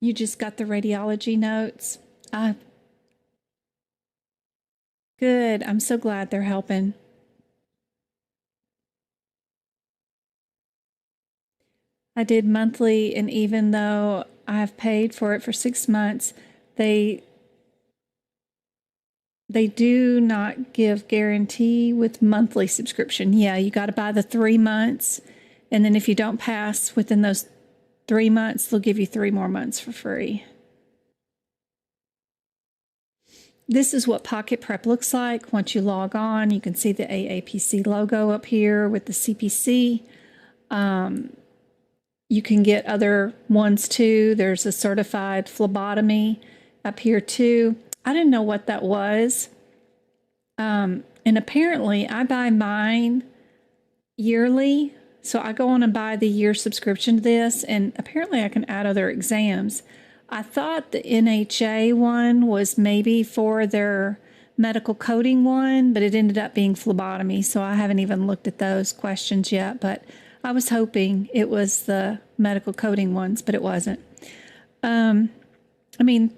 You just got the radiology notes. Good. I'm so glad they're helping. I did monthly, and even though I've paid for it for 6 months, they do not give guarantee with monthly subscription. Yeah, you got to buy the 3 months, and then if you don't pass within those 3 months, they'll give you 3 more months for free. This is what Pocketprep looks like. Once you log on, you can see the AAPC logo up here with the CPC. You can get other ones too. There's a certified phlebotomy up here too. I didn't know what that was. And apparently I buy mine yearly. So I go on and buy the year subscription to this, and apparently I can add other exams. I thought the NHA one was maybe for their medical coding one, but it ended up being phlebotomy. So I haven't even looked at those questions yet, but I was hoping it was the medical coding ones, but it wasn't. I mean,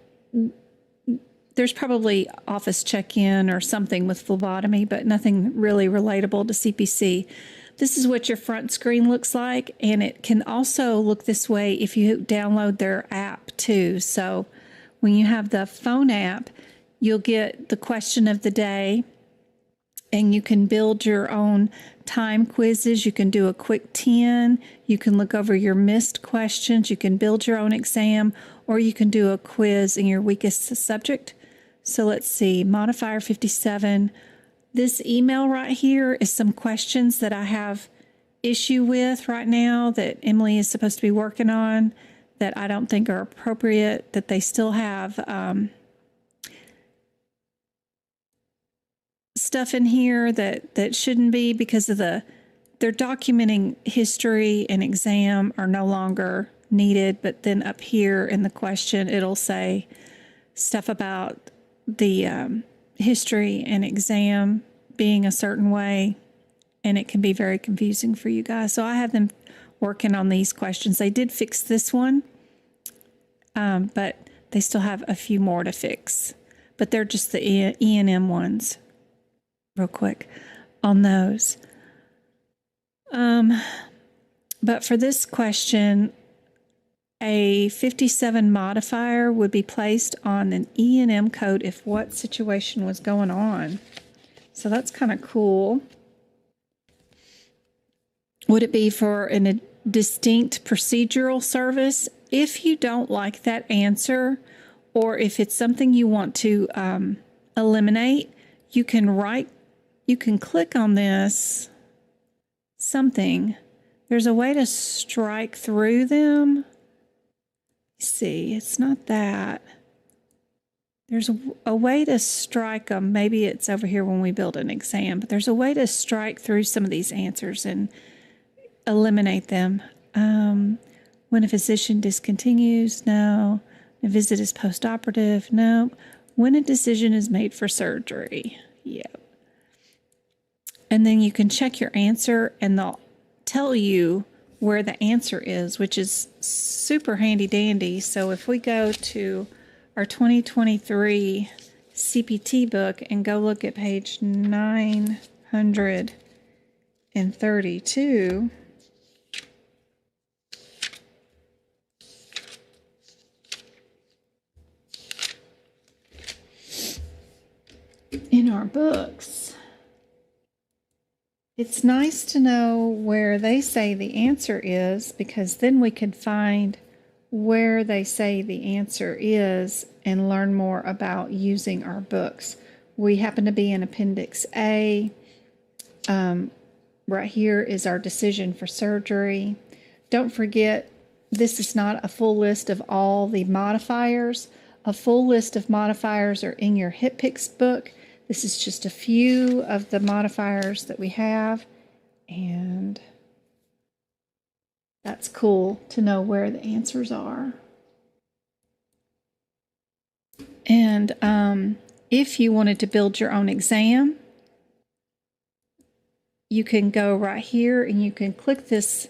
there's probably office check-in or something with phlebotomy, but nothing really relatable to CPC. This is what your front screen looks like, and it can also look this way if you download their app too. So when you have the phone app, you'll get the question of the day, and you can build your own time quizzes. You can do a quick 10. You can look over your missed questions. You can build your own exam, or you can do a quiz in your weakest subject. So let's see, modifier 57. This email right here is some questions that I have issue with right now that Emily is supposed to be working on that I don't think are appropriate, that they still have stuff in here that shouldn't be because of they're documenting history and exam are no longer needed. But then up here in the question, it'll say stuff about the history and exam being a certain way, and it can be very confusing for you guys. So I have them working on these questions. They did fix this one, but they still have a few more to fix. But they're just the E&M ones. Real quick on those. But for this question, a 57 modifier would be placed on an E&M code if what situation was going on. So that's kind of cool. Would it be for a distinct procedural service? If you don't like that answer, or if it's something you want to eliminate, you can click on this something. There's a way to strike through them. See, it's not that. There's a way to strike them. Maybe it's over here when we build an exam, but there's a way to strike through some of these answers and eliminate them. When a physician discontinues, no. A visit is post-operative, no. When a decision is made for surgery, yep. And then you can check your answer, and they'll tell you where the answer is, which is super handy dandy. So if we go to our 2023 CPT book and go look at page 932, in our books, it's nice to know where they say the answer is, because then we can find where they say the answer is and learn more about using our books. We happen to be in Appendix A. Right here is our decision for surgery. Don't forget, this is not a full list of all the modifiers. A full list of modifiers are in your HitPix book. This is just a few of the modifiers that we have, and that's cool to know where the answers are. And if you wanted to build your own exam, you can go right here and you can click this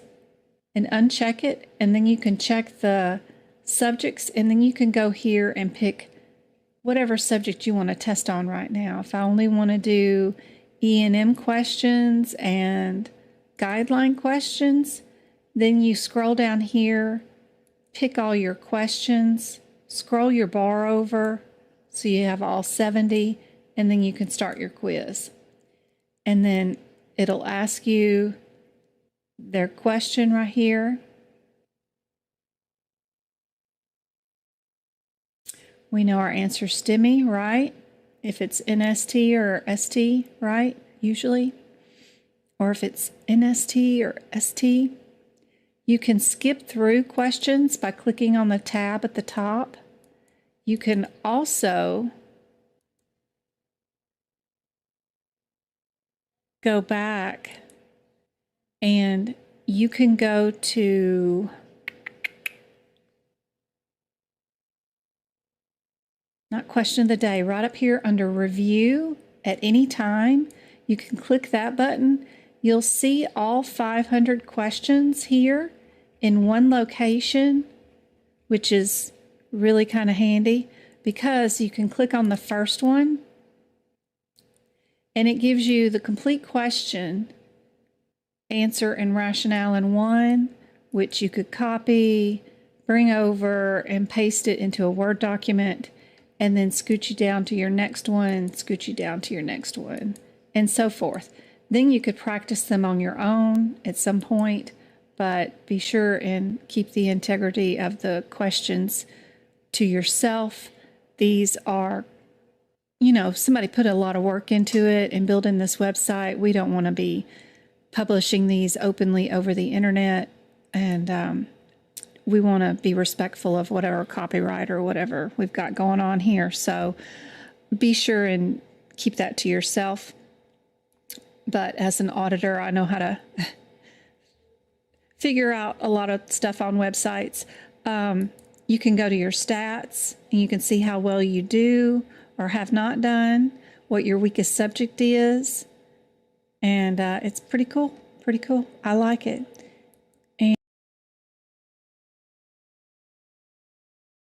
and uncheck it, and then you can check the subjects, and then you can go here and pick whatever subject you want to test on right now. If I only want to do E&M questions and guideline questions, then you scroll down here, pick all your questions, scroll your bar over so you have all 70, and then you can start your quiz. And then it'll ask you their question right here. We know our answer is STEMI, right? If it's NST or ST, right? Usually. Or if it's NST or ST. You can skip through questions by clicking on the tab at the top. You can also go back and you can go to not question of the day, right up here under review at any time. You can click that button. You'll see all 500 questions here in one location, which is really kind of handy because you can click on the first one and it gives you the complete question, answer, and rationale in one, which you could copy, bring over, and paste it into a Word document, and then scoot you down to your next one, scoot you down to your next one, and so forth. Then you could practice them on your own at some point, but be sure and keep the integrity of the questions to yourself. These are, somebody put a lot of work into it and building this website. We don't want to be publishing these openly over the internet, and we want to be respectful of whatever copyright or whatever we've got going on here. So be sure and keep that to yourself. But as an auditor, I know how to figure out a lot of stuff on websites. You can go to your stats and you can see how well you do or have not done, what your weakest subject is. And it's pretty cool. Pretty cool. I like it.